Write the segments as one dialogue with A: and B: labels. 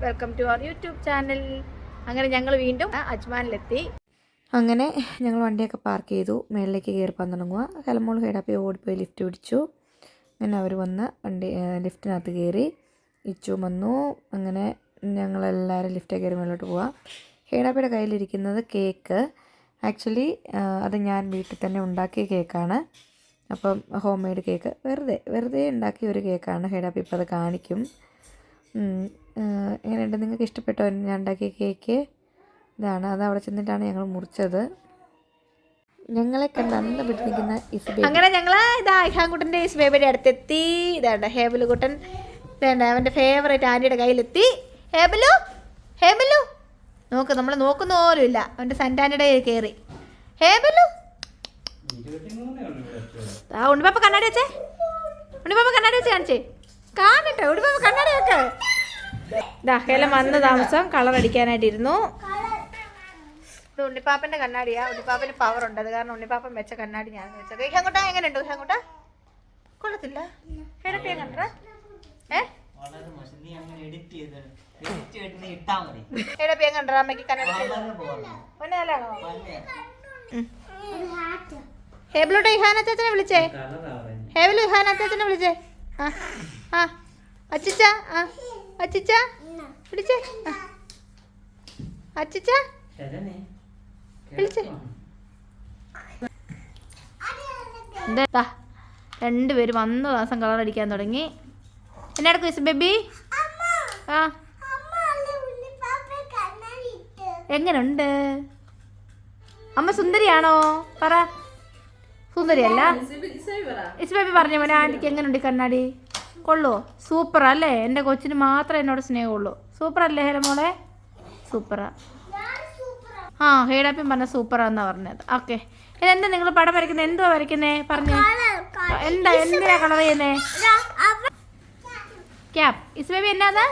A: Welcome to our YouTube channel. അങ്ങനെ ഞങ്ങൾ വീണ്ടും അജ്മാനിലെത്തി. അങ്ങനെ ഞങ്ങൾ വണ്ടിയൊക്കെ പാർക്ക് ചെയ്തു, മേളിലേക്ക് കയറി പോകാൻ തുടങ്ങുക. ഹെലമോൾ ഹൈഡാപ്പി ഓടിപ്പോയി ലിഫ്റ്റ് പിടിച്ചു. അങ്ങനെ അവർ വന്ന് വണ്ടി ലിഫ്റ്റിനകത്ത് കയറി. ഇച്ചു വന്നു. അങ്ങനെ ഞങ്ങളെല്ലാവരും ലിഫ്റ്റ് കയറി മേളിലോട്ട് പോവാം. ഹൈഡാപ്പിയുടെ കയ്യിലിരിക്കുന്നത് കേക്ക്. ആക്ച്വലി അത് ഞാൻ വീട്ടിൽ തന്നെ ഉണ്ടാക്കിയ കേക്കാണ്. അപ്പം ഹോം മെയ്ഡ് കേക്ക്, വെറുതെ ഉണ്ടാക്കിയ ഒരു കേക്കാണ്. ഹൈഡാപ്പി ഇപ്പോൾ അത് കാണിക്കും. എങ്ങനെയുണ്ട്, നിങ്ങൾക്ക് ഇഷ്ടപ്പെട്ടോ ഞാൻ ഉണ്ടാക്കിയ കേക്ക്? ഇതാണ്, അത് അവിടെ ചെന്നിട്ടാണ് ഞങ്ങൾ മുറിച്ചത്. ഞങ്ങളെ കണ്ട് അന്ന് പിടിച്ചിരിക്കുന്ന ഇസ്ബേബി. അങ്ങനെ ഞങ്ങൾ ഇതാ ഇഹാൻകുട്ടൻ്റെ ഇസ്ബേബിയുടെ അടുത്തെത്തി. ഇതാണ്ട ഹേബിലു കുട്ടൻ, ഇതാണ്ട അവൻ്റെ ഫേവറേറ്റ് ആൻറ്റിയുടെ കയ്യിലെത്തി. ഹേബിലു നോക്ക്, നമ്മൾ നോക്കുന്ന പോലും ഇല്ല. അവൻ്റെ സൻറ്റാൻ്റെ കയറി. ഹേബിലു ഉണ്ണിപ്പാപ്പ കണ്ണാടി വെച്ചേ, കാണിച്ചേ, കാണട്ടെ ഉണ്ണിപ്പാപ്പ കണ്ണാടി വെക്ക്. ഹേലം വന്ന് താമസം കളർ അടിക്കാനായിട്ടിരുന്നു. ഇത് ഉണ്ണിപ്പാപ്പൻ്റെ കണ്ണാടിയാ. ഉണ്ണിപ്പാപ്പന് പവർ ഉണ്ട്, അത് കാരണം ഉണ്ണിപ്പാപ്പൻ വെച്ച കണ്ണാടി ഞാൻ വെച്ചത്. ഇഹങ്ങോട്ടാ എങ്ങനെയുണ്ട്? ഇഹങ്ങോട്ടാ കൊള്ളത്തില്ല. ഹേടപ്പിയാ കണ്ട ഹേടപ്പിയാ കണ്ട അമ്മയ്ക്ക് കണ്ണാടി പൊന്നാലാണോ? ഹേബിലോട്ട് ഇഹാന അച്ചാച്ചനെ വിളിച്ചേ. ഹേബിലു ഇഹാന അച്ചാച്ചനെ വിളിച്ചേ. ആ അച്ചിച്ച, അച്ചിച്ച വിളിച്ചേ. അച്ചിച്ച വിളിച്ചേ. എന്താ രണ്ടുപേരും വന്ന ദിവസം കളർ അടിക്കാൻ തുടങ്ങി. എന്നാ ഇസ് ബേബി? ആ എങ്ങനുണ്ട് അമ്മ? സുന്ദരിയാണോ? പറ. സുന്ദരിയല്ല. ഇസ് ബേബി പറഞ്ഞു മോനെ, ആൻറ്റിക്ക് എങ്ങനെയുണ്ട് കണ്ണാടി? കൊള്ളുമോ? സൂപ്പറാ അല്ലേ? എൻ്റെ കൊച്ചിന് മാത്രമേ എന്നോട് സ്നേഹമുള്ളൂ. സൂപ്പറല്ലേ ഹേലമോളെ? സൂപ്പറാ. ആ ഹേഡാപ്പിയും പറഞ്ഞ സൂപ്പറാന്നാ പറഞ്ഞത്. ഓക്കെ, ഇതെന്താ നിങ്ങൾ പടം വരയ്ക്കുന്നത്? എന്തുവാ വരയ്ക്കുന്നേ? പറഞ്ഞേ. എന്തിനാ കളർ ചെയ്യുന്നേ? ക്യാപ്. ഇസ് ബേബി എന്നാ?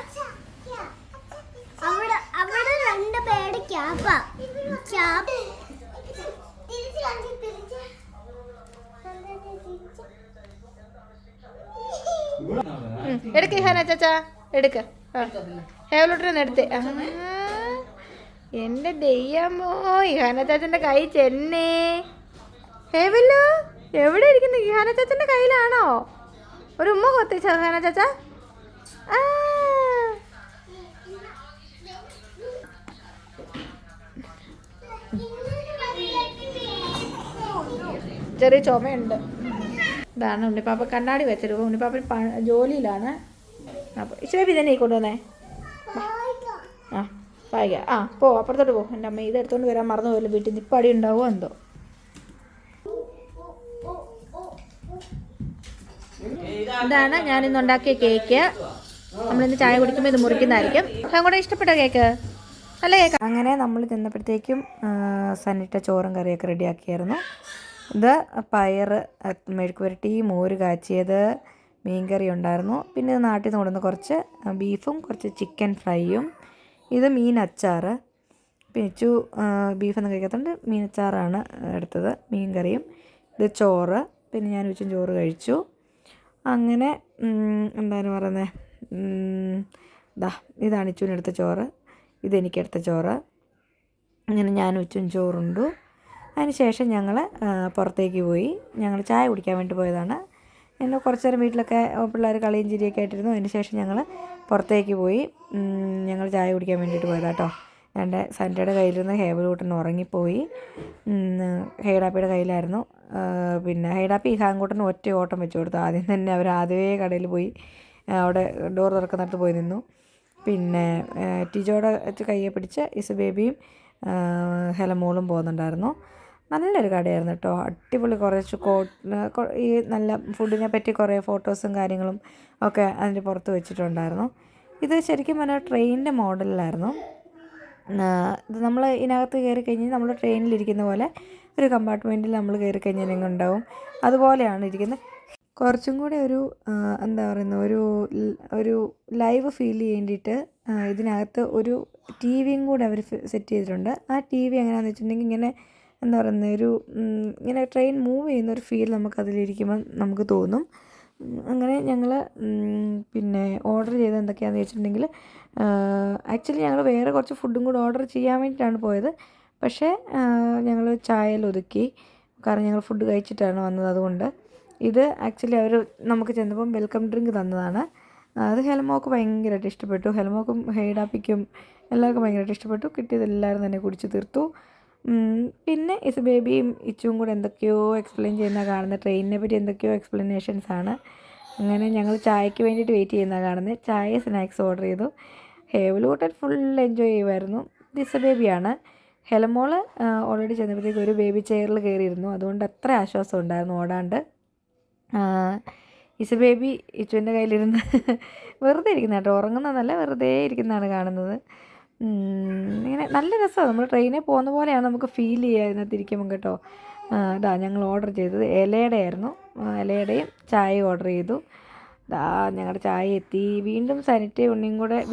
A: എടുക്ക ഹാന ചാച്ചാ, എടുക്ക. ഹേവലോട്ടിന്ന് എടുത്തേ. എൻ്റെ ദയ്യമോ, ഇഹാന ചാച്ചൻ്റെ കൈ ചെന്നേ. ഹേവല്ലോ എവിടെ ഇരിക്കുന്നു? ഇഹാന ചാച്ചൻ്റെ കയ്യിലാണോ? ഒരു ഉമ്മ കൊത്തിച്ചോ ഇഹാന ചാച്ച? ചെറിയ ചുമയുണ്ട്. ഇതാണ് ഉണ്ണിപ്പാപ്പ കണ്ണാടി വെച്ചത്. ഉണ്ണിപ്പാപ്പൻ ജോലിയിലാണ്. അപ്പോൾ ഇച്ചിരി തന്നെ കൊണ്ടുവന്നേ. ആ വായിക്കാം. ആ പോ, അപ്പുറത്തോട്ട് പോ. എൻ്റെ അമ്മ ഇതെടുത്തോണ്ട് വരാൻ മറന്നു പോയല്ലോ. വീട്ടിൽ നിന്ന് ഇപ്പം അടി ഉണ്ടാവുമോ എന്തോ. ഇതാണ് ഞാനിന്ന് ഉണ്ടാക്കിയ കേക്ക്. നമ്മളിന്ന് ചായ കുടിക്കുമ്പോൾ ഇത് മുറിക്കുന്നതായിരിക്കും. അങ്ങോട്ട് ഇഷ്ടപ്പെട്ട കേക്ക്? നല്ല കേക്ക്. അങ്ങനെ നമ്മൾ ചെന്നപ്പോഴത്തേക്കും സന്നിട്ട ചോറും കറിയൊക്കെ റെഡിയാക്കിയായിരുന്നു. ഇത് പയർ മെഴുക്ക് പുരട്ടി, മോര് കാച്ചിയത്, മീൻകറി ഉണ്ടായിരുന്നു. പിന്നെ ഇത് നാട്ടിൽ നിന്ന് കൊണ്ടുവന്ന കുറച്ച് ബീഫും കുറച്ച് ചിക്കൻ ഫ്രൈയും. ഇത് മീൻ അച്ചാർ. പിച്ചു ബീഫൊന്നും കഴിക്കാത്തതുകൊണ്ട് മീൻ അച്ചാറാണ് എടുത്തത്. മീൻ കറിയും. ഇത് ചോറ്. പിന്നെ ഞാൻ ഉച്ചയും ചോറ് കഴിച്ചു. അങ്ങനെ എന്താണ് പറയുന്നത്, ഇതാണ് ഇച്ചുവിനെടുത്ത ചോറ്, ഇതെനിക്കെടുത്ത ചോറ്. അങ്ങനെ ഞാൻ ഉച്ചയും ചോറുണ്ടു. അതിന് ശേഷം ഞങ്ങൾ പുറത്തേക്ക് പോയി. ഞങ്ങൾ ചായ കുടിക്കാൻ വേണ്ടി പോയതാണ്. ഞങ്ങൾ കുറച്ച് നേരം വീട്ടിലൊക്കെ പിള്ളേർ കളിയും ചിരിയൊക്കെ ആയിട്ടിരുന്നു. അതിന് ശേഷം ഞങ്ങൾ പുറത്തേക്ക് പോയി. ഞങ്ങൾ ചായ കുടിക്കാൻ വേണ്ടിയിട്ട് പോയതാണ് കേട്ടോ. എൻ്റെ സൻ്റയുടെ കയ്യിലിരുന്ന് ഹേബിലൂട്ടൻ ഉറങ്ങിപ്പോയി. ഹൈഡാപ്പിയുടെ കയ്യിലായിരുന്നു. പിന്നെ ഹൈഡാപ്പി ഇഹാൻകുട്ടന് ഒറ്റ ഓട്ടം വെച്ച് കൊടുത്തു. ആദ്യം തന്നെ അവർ ആദ്യമേ കടയിൽ പോയി അവിടെ ഡോർ തുറക്കുന്നിടത്ത് പോയി നിന്നു. പിന്നെ ടിജോയുടെ കയ്യെ പിടിച്ച് ഇസ് ബേബിയും ഹെലമോളും പോകുന്നുണ്ടായിരുന്നു. നല്ലൊരു കടയായിരുന്നു കേട്ടോ. അടിപൊളി കുറച്ച് ഈ നല്ല ഫുഡിനെ പറ്റി കുറേ ഫോട്ടോസും കാര്യങ്ങളും ഒക്കെ അതിൻ്റെ പുറത്ത് വെച്ചിട്ടുണ്ടായിരുന്നു. ഇത് ശരിക്കും പറഞ്ഞാൽ ട്രെയിനിൻ്റെ മോഡലിലായിരുന്നു. ഇത് നമ്മൾ ഇതിനകത്ത് കയറി കഴിഞ്ഞാൽ നമ്മൾ ട്രെയിനിലിരിക്കുന്ന പോലെ ഒരു കമ്പാർട്ട്മെൻറ്റിൽ നമ്മൾ കയറി കഴിഞ്ഞാൽ എങ്ങനെ ഉണ്ടാവും അതുപോലെയാണ് ഇരിക്കുന്നത്. കുറച്ചും കൂടെ ഒരു എന്താ പറയുന്നത്, ഒരു ലൈവ് ഫീൽ ചെയ്യേണ്ടിയിട്ട് ഇതിനകത്ത് ഒരു ടി വിയും കൂടെ അവർ സെറ്റ് ചെയ്തിട്ടുണ്ട്. ആ ടി വി എങ്ങനെയാണെന്ന് വെച്ചിട്ടുണ്ടെങ്കിൽ ഇങ്ങനെ എന്താ പറയുന്നത്, ഇങ്ങനെ ട്രെയിൻ മൂവ് ചെയ്യുന്നൊരു ഫീൽ നമുക്കതിലിരിക്കുമ്പോൾ നമുക്ക് തോന്നും. അങ്ങനെ ഞങ്ങൾ പിന്നെ ഓർഡർ ചെയ്തത് എന്തൊക്കെയാണെന്ന് വെച്ചിട്ടുണ്ടെങ്കിൽ ആക്ച്വലി ഞങ്ങൾ വേറെ കുറച്ച് ഫുഡും കൂടെ ഓർഡർ ചെയ്യാൻ വേണ്ടിയിട്ടാണ് പോയത്. പക്ഷേ ഞങ്ങൾ ചായയിൽ ഒതുക്കി, കാരണം ഞങ്ങൾ ഫുഡ് കഴിച്ചിട്ടാണ് വന്നത്. അതുകൊണ്ട് ഇത് ആക്ച്വലി അവർ നമുക്ക് ചെന്നപ്പം വെൽക്കം ഡ്രിങ്ക് തന്നതാണ്. അത് ഹെലമോക്ക് ഭയങ്കരമായിട്ട് ഇഷ്ടപ്പെട്ടു. ഹെലമോക്കും ഹെയ്ഡാപ്പിക്കും എല്ലാവർക്കും ഭയങ്കരമായിട്ട് ഇഷ്ടപ്പെട്ടു. കിട്ടിയത് എല്ലാവരും തന്നെ കുടിച്ച് തീർത്തു. പിന്നെ ഇസ് ബേബിയും ഇച്ചും കൂടെ എന്തൊക്കെയോ എക്സ്പ്ലെയിൻ ചെയ്യുന്ന കാണുന്നത്, ട്രെയിനിനെ പറ്റി എന്തൊക്കെയോ എക്സ്പ്ലനേഷൻസാണ്. അങ്ങനെ ഞങ്ങൾ ചായക്ക് വേണ്ടിയിട്ട് വെയിറ്റ് ചെയ്യുന്ന കാണുന്നത്. ചായ സ്നാക്സ് ഓർഡർ ചെയ്തു. ഹേവലൂട്ടൻ ഫുൾ എൻജോയ് ചെയ്യുമായിരുന്നു. ഇത് ഇസ ബേബിയാണ്. ഹെലമോൾ ഓൾറെഡി ചെന്നപ്പോഴത്തേക്ക് ഒരു ബേബി ചെയറിൽ കയറിയിരുന്നു. അതുകൊണ്ട് അത്ര ആശ്വാസം ഉണ്ടായിരുന്നു ഓടാണ്ട്. ഇസ ബേബി ഇച്ചുവിൻ്റെ കയ്യിലിരുന്ന് വെറുതെ ഇരിക്കുന്ന കേട്ടോ, ഉറങ്ങുന്നതല്ല, വെറുതെ ഇരിക്കുന്നതാണ് കാണുന്നത്. ഇങ്ങനെ നല്ല രസമാണ്. നമ്മൾ ട്രെയിനിൽ പോകുന്ന പോലെയാണ് നമുക്ക് ഫീൽ ചെയ്യുക അതിനകത്ത് ഇരിക്കുമ്പം കേട്ടോ. ഇതാ ഞങ്ങൾ ഓർഡർ ചെയ്തത് ഇലയുടെ ആയിരുന്നു. ഇലയുടെയും ചായ ഓർഡർ ചെയ്തു. ഞങ്ങളുടെ ചായ എത്തി. വീണ്ടും സനിറ്റേ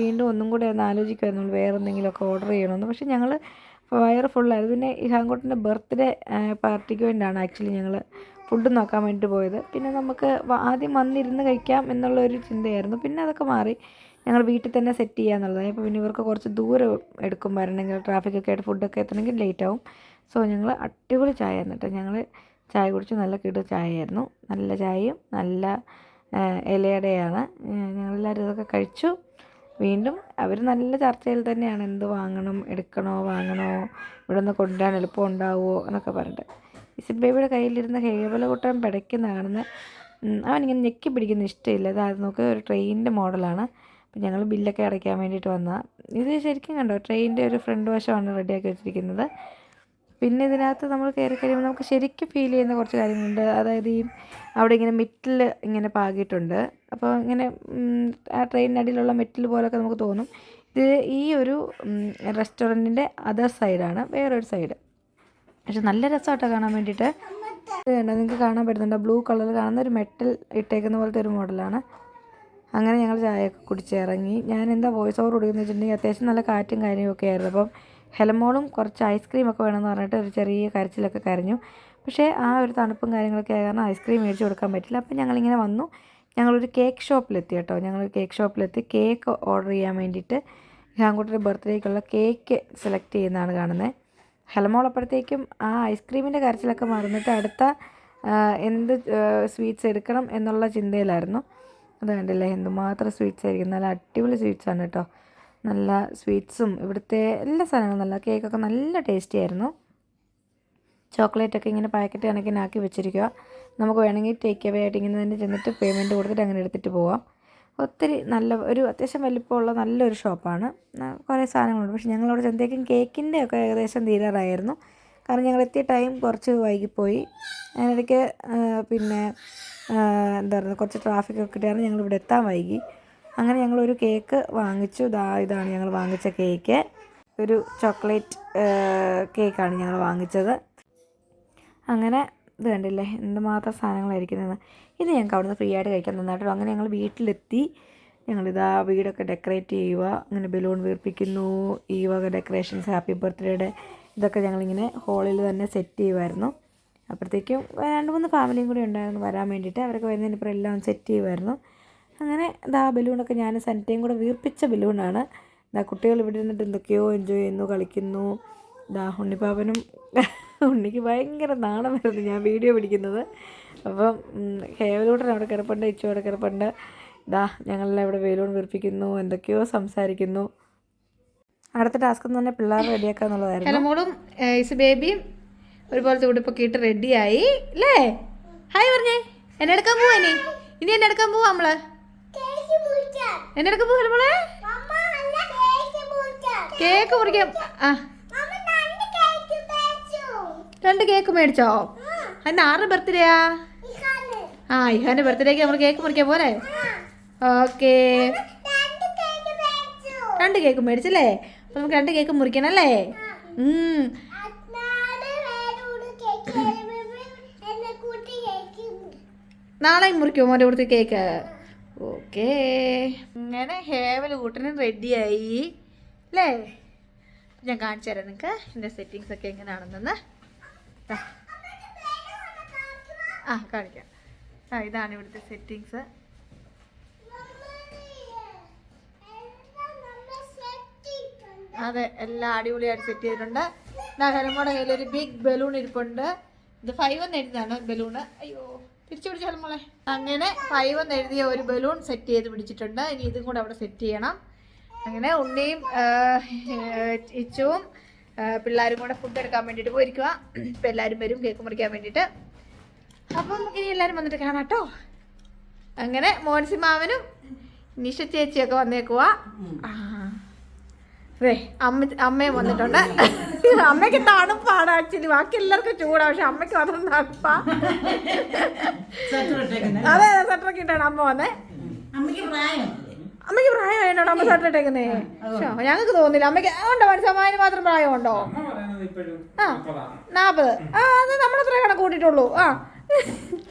A: വീണ്ടും ഒന്നും കൂടെ ഒന്ന് ആലോചിക്കുമായിരുന്നു വേറെ എന്തെങ്കിലുമൊക്കെ ഓർഡർ ചെയ്യണമെന്ന്. പക്ഷേ ഞങ്ങൾ വയറ് ഫുള്ളായിരുന്നു. പിന്നെ ഇഹാൻകുട്ടൻ്റെ ബർത്ത്ഡേ പാർട്ടിക്ക് വേണ്ടിയാണ് ആക്ച്വലി ഞങ്ങൾ ഫുഡ് നോക്കാൻ വേണ്ടിയിട്ട് പോയത്. പിന്നെ നമുക്ക് ആദ്യം വന്നിരുന്ന് കഴിക്കാം എന്നുള്ളൊരു ചിന്തയായിരുന്നു. പിന്നെ അതൊക്കെ മാറി ഞങ്ങൾ വീട്ടിൽ തന്നെ സെറ്റ് ചെയ്യാന്നുള്ളതായി. അപ്പോൾ പിന്നെ ഇവർക്ക് കുറച്ച് ദൂരം എടുക്കും വരണമെങ്കിൽ, ട്രാഫിക്കൊക്കെ ആയിട്ട് ഫുഡൊക്കെ എത്തണമെങ്കിൽ ലേറ്റ് ആവും. സോ ഞങ്ങൾ അടിപൊളി ചായ എന്നിട്ട് ഞങ്ങൾ ചായ കുടിച്ച് നല്ല കിടു ചായയായിരുന്നു. നല്ല ചായയും നല്ല ഇലയുടെയാണ്. ഞങ്ങളെല്ലാവരും ഇതൊക്കെ കഴിച്ചു. വീണ്ടും അവർ നല്ല ചർച്ചയിൽ തന്നെയാണ്, എന്ത് വാങ്ങണം, എടുക്കണോ, വാങ്ങണോ, ഇവിടെ നിന്ന് കൊണ്ടുവരാൻ എളുപ്പം ഉണ്ടാവുമോ എന്നൊക്കെ പറഞ്ഞിട്ട്. ഇസിൻ ബേബിയുടെ കയ്യിലിരുന്ന് ഹേവലകൂട്ടൻ പിടയ്ക്കുന്ന കാണുന്നത്. അവനിങ്ങനെ ഞെക്കി പിടിക്കുന്ന ഇഷ്ടമില്ല. അതായത് നോക്ക്, ഒരു ട്രെയിനിൻ്റെ മോഡലാണ്. അപ്പം ഞങ്ങൾ ബില്ലൊക്കെ അടയ്ക്കാൻ വേണ്ടിയിട്ട് വന്നതാണ്. ഇത് ശരിക്കും കണ്ടോ, ട്രെയിനിൻ്റെ ഒരു ഫ്രണ്ട് വശമാണ് റെഡിയാക്കി വെച്ചിരിക്കുന്നത്. പിന്നെ ഇതിനകത്ത് നമ്മൾ കയറി കഴിയുമ്പോൾ നമുക്ക് ശരിക്കും ഫീൽ ചെയ്യുന്ന കുറച്ച് കാര്യങ്ങളുണ്ട്. അതായത് ഈ അവിടെ ഇങ്ങനെ മെറ്റിൽ ഇങ്ങനെ പാകിയിട്ടുണ്ട്. അപ്പോൾ ഇങ്ങനെ ആ ട്രെയിനിനടിയിലുള്ള മെറ്റിൽ പോലൊക്കെ നമുക്ക് തോന്നും. ഇത് ഈ ഒരു റെസ്റ്റോറൻറ്റിൻ്റെ അതർ സൈഡാണ്, വേറൊരു സൈഡ്. പക്ഷെ നല്ല രസമായിട്ടോ കാണാൻ വേണ്ടിയിട്ട്. ഇത് കണ്ടോ, നിങ്ങൾക്ക് കാണാൻ പറ്റുന്നുണ്ട്, ബ്ലൂ കളറിൽ കാണുന്ന ഒരു മെറ്റൽ ഇട്ടേക്കുന്ന പോലത്തെ ഒരു മോഡലാണ്. അങ്ങനെ ഞങ്ങൾ ചായയൊക്കെ കുടിച്ചിറങ്ങി. ഞാൻ എന്താ വോയിസ് ഓവർ കൊടുക്കുന്നത് വെച്ചിട്ടുണ്ടെങ്കിൽ അത്യാവശ്യം നല്ല കാറ്റും കാര്യമൊക്കെ ആയിരുന്നു. അപ്പം ഹെലമോളും കുറച്ച് ഐസ്ക്രീമൊക്കെ വേണമെന്ന് പറഞ്ഞിട്ട് ഒരു ചെറിയ കരച്ചിലൊക്കെ കരഞ്ഞു. പക്ഷേ ആ ഒരു തണുപ്പും കാര്യങ്ങളൊക്കെ ആയ കാരണം ഐസ്ക്രീം മേടിച്ച് കൊടുക്കാൻ പറ്റില്ല. അപ്പം ഞങ്ങളിങ്ങനെ വന്നു. ഞങ്ങളൊരു കേക്ക് ഷോപ്പിലെത്തി കേട്ടോ. ഞങ്ങൾ കേക്ക് ഷോപ്പിലെത്തി കേക്ക് ഓർഡർ ചെയ്യാൻ വേണ്ടിയിട്ട് ഹാങ്കുട്ടിയുടെ ബർത്ത്ഡേക്കുള്ള കേക്ക് സെലക്ട് ചെയ്യുന്നതാണ് കാണുന്നത്. ഹെലമോൾ അപ്പോഴത്തേക്കും ആ ഐസ്ക്രീമിൻ്റെ കരച്ചിലൊക്കെ മറന്നിട്ട് അടുത്ത എന്ത് സ്വീറ്റ്സ് എടുക്കണം എന്നുള്ള ചിന്തയിലായിരുന്നു. അത് കണ്ടില്ലേ, എന്തുമാത്രം സ്വീറ്റ്സ് ആയിരിക്കും. നല്ല അടിപൊളി സ്വീറ്റ്സാണ് കേട്ടോ. നല്ല സ്വീറ്റ്സും ഇവിടുത്തെ എല്ലാ സാധനങ്ങളും നല്ല, കേക്കൊക്കെ നല്ല ടേസ്റ്റി ആയിരുന്നു. ചോക്ലേറ്റൊക്കെ ഇങ്ങനെ പാക്കറ്റ് കണക്കിനാക്കി വെച്ചിരിക്കുക. നമുക്ക് വേണമെങ്കിൽ ടേക്ക് അവേ ആയിട്ട് ഇങ്ങനെ തന്നെ ചെന്നിട്ട് പേയ്മെൻറ്റ് കൊടുത്തിട്ട് അങ്ങനെ എടുത്തിട്ട് പോവാം. ഒത്തിരി നല്ല ഒരു അത്യാവശ്യം വലിപ്പമുള്ള നല്ലൊരു ഷോപ്പാണ്. കുറേ സാധനങ്ങളുണ്ട്. പക്ഷേ ഞങ്ങളവിടെ ചെന്നത്തേക്കും കേക്കിൻ്റെ ഒക്കെ ഏകദേശം തീരാറായിരുന്നു. കാരണം ഞങ്ങൾ എത്തിയ ടൈം കുറച്ച് വൈകിപ്പോയി. അതിനിടയ്ക്ക് പിന്നെ എന്താ പറയുക, കുറച്ച് ട്രാഫിക്കൊക്കെ കിട്ടിയാണ് ഞങ്ങളിവിടെ എത്താൻ വൈകി. അങ്ങനെ ഞങ്ങളൊരു കേക്ക് വാങ്ങിച്ചു. ഇതാണ് ഞങ്ങൾ വാങ്ങിച്ച കേക്ക്. ഒരു ചോക്ലേറ്റ് കേക്കാണ് ഞങ്ങൾ വാങ്ങിച്ചത്. അങ്ങനെ ഇത് കണ്ടില്ലേ എന്തുമാത്രം സാധനങ്ങളായിരിക്കുന്നത്. ഇത് ഞങ്ങൾക്ക് അവിടുന്ന് ഫ്രീ ആയിട്ട് കഴിക്കാൻ തന്നാട്ടോ. അങ്ങനെ ഞങ്ങൾ വീട്ടിലെത്തി. ഞങ്ങളിതാ വീടൊക്കെ ഡെക്കറേറ്റ് ചെയ്യുക, അങ്ങനെ ബലൂൺ വീർപ്പിക്കുന്നു, ഈ വക ഡെക്കറേഷൻസ്, ഹാപ്പി ബർത്ത്ഡേയുടെ ഇതൊക്കെ ഞങ്ങളിങ്ങനെ ഹോളിൽ തന്നെ സെറ്റ് ചെയ്യുമായിരുന്നു. അപ്പോഴത്തേക്കും 2-3 ഫാമിലിയും കൂടി ഉണ്ടായിരുന്നു വരാൻ വേണ്ടിയിട്ട്. അവരൊക്കെ വരുന്നതിനിപ്പോൾ എല്ലാം സെറ്റ് ചെയ്യുമായിരുന്നു. അങ്ങനെ ബലൂണൊക്കെ ഞാൻ സനിറ്റയും കൂടെ വീർപ്പിച്ച ബലൂണാണ്. കുട്ടികൾ ഇവിടെ ഇരുന്നിട്ട് എന്തൊക്കെയോ എൻജോയ് ചെയ്യുന്നു, കളിക്കുന്നു. ഉണ്ണിപ്പാപ്പനും ഉണ്ണിക്ക് ഭയങ്കര നാണം വരുന്നു ഞാൻ വീഡിയോ പിടിക്കുന്നത്. അപ്പം ഹേവലൂട്ടൻ അവിടെ കിടപ്പുണ്ട്, ഇച്ചു അവിടെ കിടപ്പുണ്ട്. ഞങ്ങളെല്ലാം ഇവിടെ ബലൂൺ വീർപ്പിക്കുന്നു, എന്തൊക്കെയോ സംസാരിക്കുന്നു. അടുത്ത ടാസ്ക് എന്ന് പറഞ്ഞാൽ പിള്ളേർ റെഡിയാക്കുക എന്നുള്ളതായിരുന്നു. ഹെലമോളും ഇസ് ബേബിയും ഒരുപോലത്തെ ഉടുപ്പൊക്കെ ഇട്ട് റെഡിയായി അല്ലേ? ഹായ് പറഞ്ഞേ. എന്നെ എടുക്കാൻ പോവാ ഇനി എന്നെ എടുക്കാൻ പോവാ നമ്മള്. എന്നെ എടുക്കാൻ പോവാ ഹെലമോളെ, കേക്ക് മുറിക്കാം. 2 കേക്ക് മേടിച്ചോ? അതിന് 6 ബർത്ത്ഡേയാ? ഇഹാന്റെ ബർത്ത്ഡേക്ക് നമ്മൾ കേക്ക് മുറിക്കാൻ പോലെ. ഓക്കെ, 2 കേക്ക് മേടിച്ചല്ലേ? അപ്പൊ നമുക്ക് 2 കേക്ക് മുറിക്കണം അല്ലേ? നാളെ മുറിക്കുമോ മോൻ്റെ കൊടുത്ത് കേക്ക്? ഓക്കേ. അങ്ങനെ ഹേവലൂട്ടനും റെഡിയായി അല്ലേ? ഞാൻ കാണിച്ചു തരാം നിങ്ങൾക്ക് എൻ്റെ സെറ്റിങ്സ് ഒക്കെ എങ്ങനെയാണെന്ന്. കാണിക്കാം. ഇതാണ് ഇവിടുത്തെ സെറ്റിങ്സ്. അതെ, എല്ലാം അടിപൊളിയായിട്ട് സെറ്റ് ചെയ്തിട്ടുണ്ട്. ഹെലമോടെ കയ്യിൽ ഒരു ബിഗ് ബലൂൺ ഇരിപ്പുണ്ട്. ഇത് 5 എന്ന് എഴുതിയതാണ് ബലൂണ്. അയ്യോ, തിരിച്ചു പിടിച്ച ഹെലമോളെ. അങ്ങനെ 5 എന്ന് എഴുതിയ ഒരു ബലൂൺ സെറ്റ് ചെയ്ത് പിടിച്ചിട്ടുണ്ട്. ഇനി ഇതും കൂടെ അവിടെ സെറ്റ് ചെയ്യണം. അങ്ങനെ ഉണ്ണിയും ഇച്ചുവും പിള്ളേരും കൂടെ ഫുഡ് എടുക്കാൻ വേണ്ടിയിട്ട് പോയിരിക്കുക. ഇപ്പം എല്ലാവരും വരും കേക്ക് മുറിക്കാൻ വേണ്ടിയിട്ട്. അപ്പം ഇനി എല്ലാവരും വന്നിട്ട് കാണാം കേട്ടോ. അങ്ങനെ മോൻസി മാവനും നിഷ ചേച്ചിയൊക്കെ വന്നേക്കുക. അതെ, അമ്മയും വന്നിട്ടുണ്ട്. അമ്മയ്ക്ക് തണുപ്പാണ് ആക്ച്വലി, ബാക്കി എല്ലാവർക്കും ചൂടാണ്, പക്ഷെ അമ്മയ്ക്ക് മാത്രം തണുപ്പാ. അതെ, സ്വെറ്ററൊക്കെ ഇട്ടാണ് അമ്മ വന്നേ. അമ്മയ്ക്ക് പ്രായമായിട്ടോ അമ്മ സ്വെറ്റർ ഇട്ടേക്കുന്നേ? ഞങ്ങൾക്ക് തോന്നുന്നില്ല. അമ്മയ്ക്ക് ഉണ്ടോ മനസ്സമ്മാന് മാത്രം പ്രായമുണ്ടോ? ആ 40. ആ, അത് നമ്മളത്ര കണക്ക് കൂട്ടിയിട്ടുള്ളൂ. ആ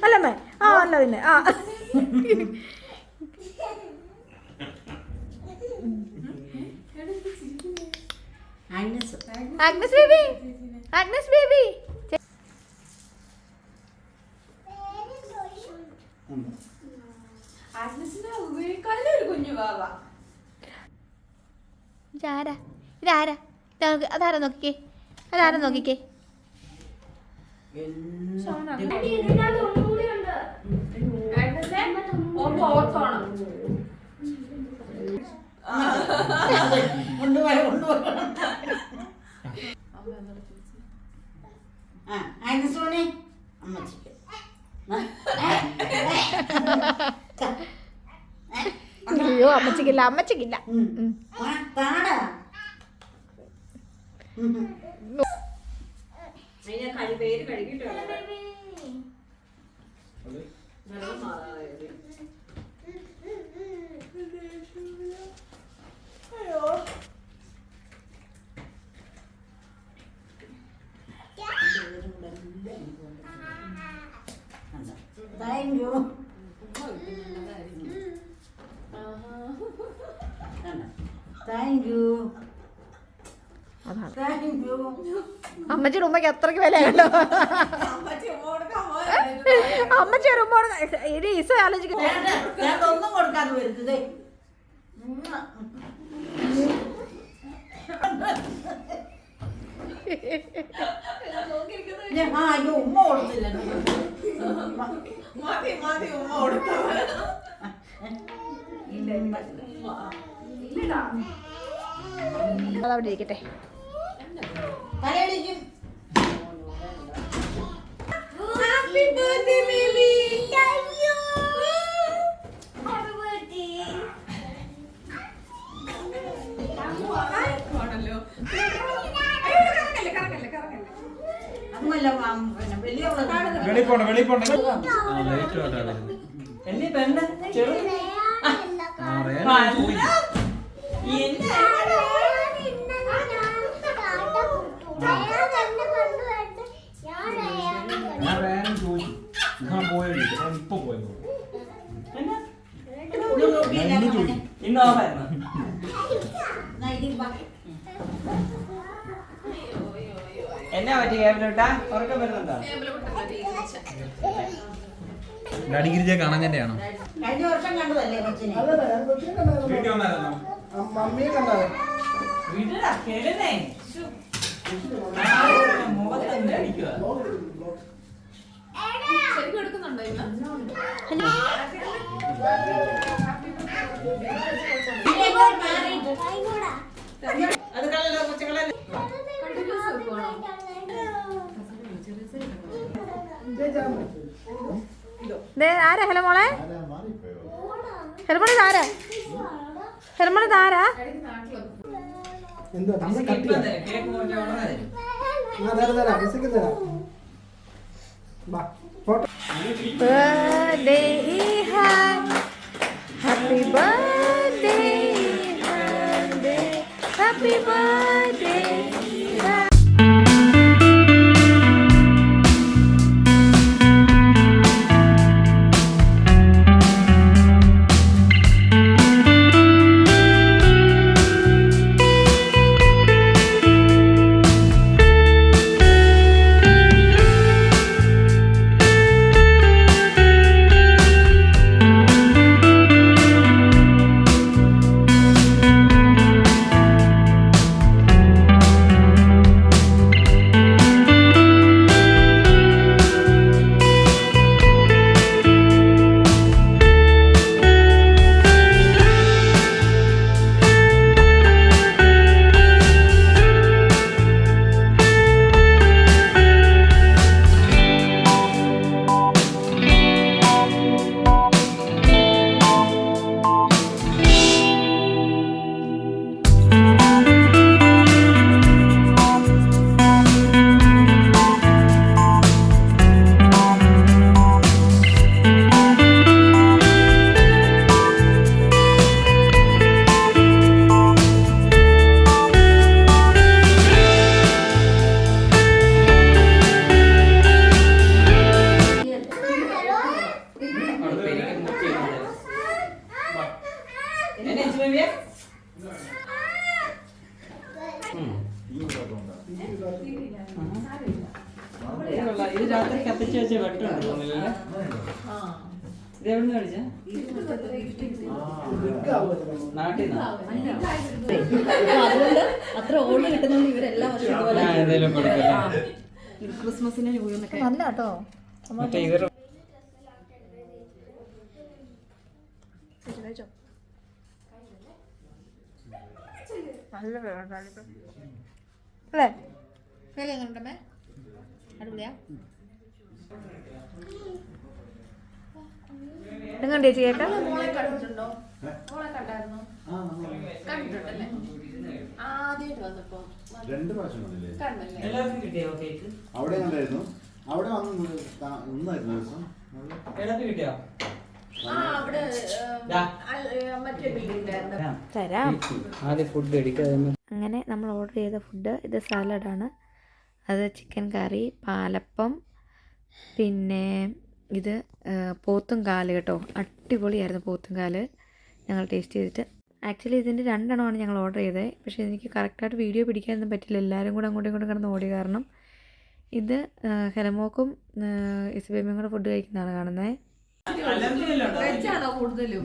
A: അല്ലമ്മേ, ആ അല്ല പിന്നെ ആ ആഗ്നസ് ബേബി, ആഗ്നസ് ബേബി. ഇതാരാ? ഇതാരാ? അതാരാ നോക്കിക്കേ, അതാരാ നോക്കിക്കേ. അയ്യോ, അമ്മച്ചിക്കില്ല, അമ്മച്ചിക്കില്ല.
B: Thank you. Thank you. Thank you.
A: അമ്മച്ചിയുടെ ഉമ്മയ്ക്ക് അത്രയ്ക്ക് വിലയുണ്ടോ? അമ്മച്ചി ഒരു ഉമ്മ ഇനി ഈസ ആലോചിക്കുന്നത്
B: ഒന്നും കൊടുക്കാതെ വരുന്നത്. ഉമ്മ കൊടുത്തില്ല.
A: അതവിടെ ഇരിക്കട്ടെ.
C: എന്നാ പറ്റി കേബിലോട്ടാ? ഉറക്കം വരുന്നുണ്ടോ?
D: ഡാഡിഗിരിജ കാണാൻ തന്നെയാണോ?
B: കഴിഞ്ഞ വർഷം കണ്ടതല്ലേ കൊച്ചിനെ?
D: മമ്മിയെ കണ്ടോ?
B: അത് കളല്ലോ, കൊച്ചുകളല്ലേ?
A: ആരാ ഹെലമോളെ? ഹെലമോളെ ഇതാരാ? ഹെലമോളെ ഇതാരാ? Birthday happy birthday, happy birthday.
C: ഇത് രാത്രി കത്തിച്ച് വെച്ച വെട്ടമുണ്ട് തോന്നില്ലല്ലേ? ഇത് എവിടെ നിന്ന് മേടിച്ച? നാട്ടിൽ
E: അതുകൊണ്ട് അത്ര ഓർഡർ കിട്ടുന്നതുകൊണ്ട് ഇവരെല്ലാ വർഷവും ഇതുപോലെ
C: എന്തെങ്കിലും കൊടുക്കില്ല.
E: ക്രിസ്മസിന് ന്യൂ ഇയറിനൊക്കെ
A: നല്ല കേട്ടോ.
C: മറ്റേ ഇവർ
A: നല്ല അല്ലേ? അടിപൊളിയാ. എങ്ങനെയുണ്ട് ചേച്ചി കേട്ടോ?
E: മോളെ കണ്ടിട്ടുണ്ടോ? മോളെ കണ്ടായിരുന്നോ? കണ്ടിട്ടുണ്ടല്ലേ? ആദ്യമായിട്ട് വന്നപ്പോ
F: 2 പ്രാവശ്യം വന്നില്ലേ?
E: കണ്ടല്ലേ?
C: എല്ലാവർക്കും കിട്ടിയോ കേക്ക്?
F: അവിടെ കണ്ടായിരുന്നു. അവിടെ വന്ന് ഒന്നായിരുന്നു ദിവസം.
C: എല്ലാവർക്കും കിട്ടിയോ?
E: അവിടെ മറ്റേ ബിൽഡിംഗിലായിരുന്നു.
A: തരാം.
C: ആദ്യം ഫുഡ് അടിക്കുക.
A: അങ്ങനെ നമ്മൾ ഓർഡർ ചെയ്ത ഫുഡ് ഇത് സാലഡാണ്. അത് ചിക്കൻ കറി, പാലപ്പം, പിന്നെ ഇത് പോത്തും കാല് കേട്ടോ. അടിപൊളിയായിരുന്നു പോത്തും കാല്. ഞങ്ങൾ ടേസ്റ്റ് ചെയ്തിട്ട് ആക്ച്വലി ഇതിൻ്റെ 2 എണ്ണമാണ് ഞങ്ങൾ ഓർഡർ ചെയ്തത്. പക്ഷേ എനിക്ക് കറക്റ്റായിട്ട് വീഡിയോ പിടിക്കാനൊന്നും പറ്റില്ല. എല്ലാവരും കൂടെ അങ്ങോട്ടും ഇങ്ങോട്ടും കിടന്ന് ഓടിയ കാരണം. ഇത് ഹെലമോക്കും ഇസബേബിയും കൂടെ ഫുഡ് കഴിക്കുന്നതാണ് കാണുന്നത്.
E: വെജാണോ കൂടുതലും?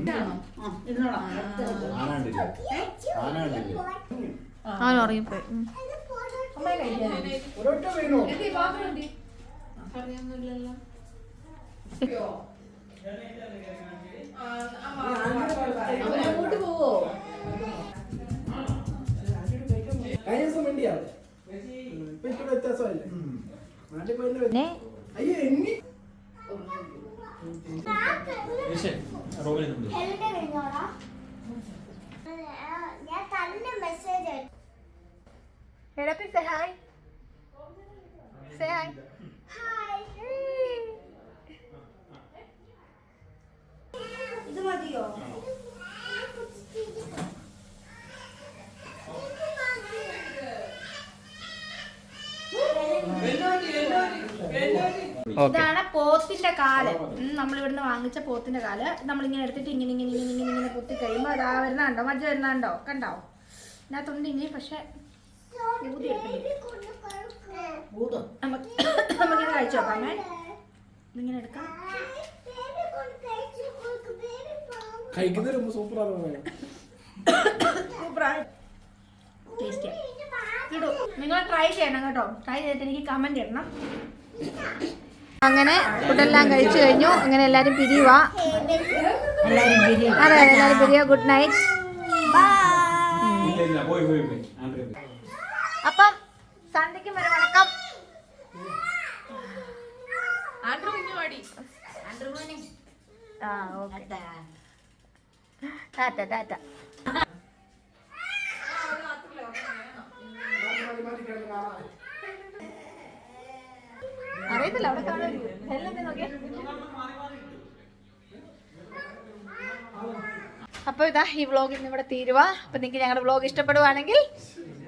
F: ആനാണ്ടില്ലേ? ആനാണ്ടില്ലേ?
A: അവൻ ഉറങ്ങിപ്പോയി.
E: അറിയാമൊന്നുമില്ലല്ലോ. അവരങ്ങോട്ട് പോവോ?
A: പിന്നെ say hi. Say hi.
B: ഇത് മതിയോ?
A: ഇതാണ് പോത്തിന്റെ കാല്. നമ്മളിവിടുന്ന് വാങ്ങിച്ച പോത്തിന്റെ കാല് നമ്മളിങ്ങനെ എടുത്തിട്ട് ഇങ്ങനെ ഇങ്ങനെ ഇങ്ങനെ ഇങ്ങനെ ഇങ്ങനെ കുത്തി കഴിയുമ്പോൾ അതാ വരുന്നുണ്ടോ, മജ്ജ വരുന്നുണ്ടോ, കണ്ടോ? ഇതിനകത്തുണ്ട് ഇനി. പക്ഷെ ഊതി എടുക്കണ്ടേ? നമുക്കിത് കഴിച്ചു നോക്കാമേ. ഇതിങ്ങനെ എടുക്കാം. സൂപ്പറാണ്. ടേസ്റ്റിയാണ്. ഇടൂ, നിങ്ങൾ ട്രൈ ചെയ്യണം കേട്ടോ. ട്രൈ ചെയ്തിട്ട് എനിക്ക് കമന്റ് ഇടണം. അങ്ങനെ ഫുഡെല്ലാം കഴിച്ചു കഴിഞ്ഞു. അങ്ങനെ എല്ലാരും പിരിയുവാ. അതെ എല്ലാരും പിരിയുക. Good night. അപ്പം സന്ധ്യയ്ക്കും വരെ വണക്കം. ആ ഓക്കെ. ടാറ്റ ടാറ്റ. അറിയത്തില്ല അവിടെ കാണുമായിരിക്കും. നോക്കിയാ അപ്പോൾ ഇതാ ഈ വ്ളോഗ് ഇന്ന് ഇവിടെ തീരുവാ. അപ്പോൾ നിങ്ങൾക്ക് ഞങ്ങളുടെ വ്ളോഗ് ഇഷ്ടപ്പെടുവാണെങ്കിൽ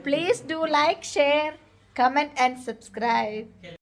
A: please do like, share, comment and subscribe.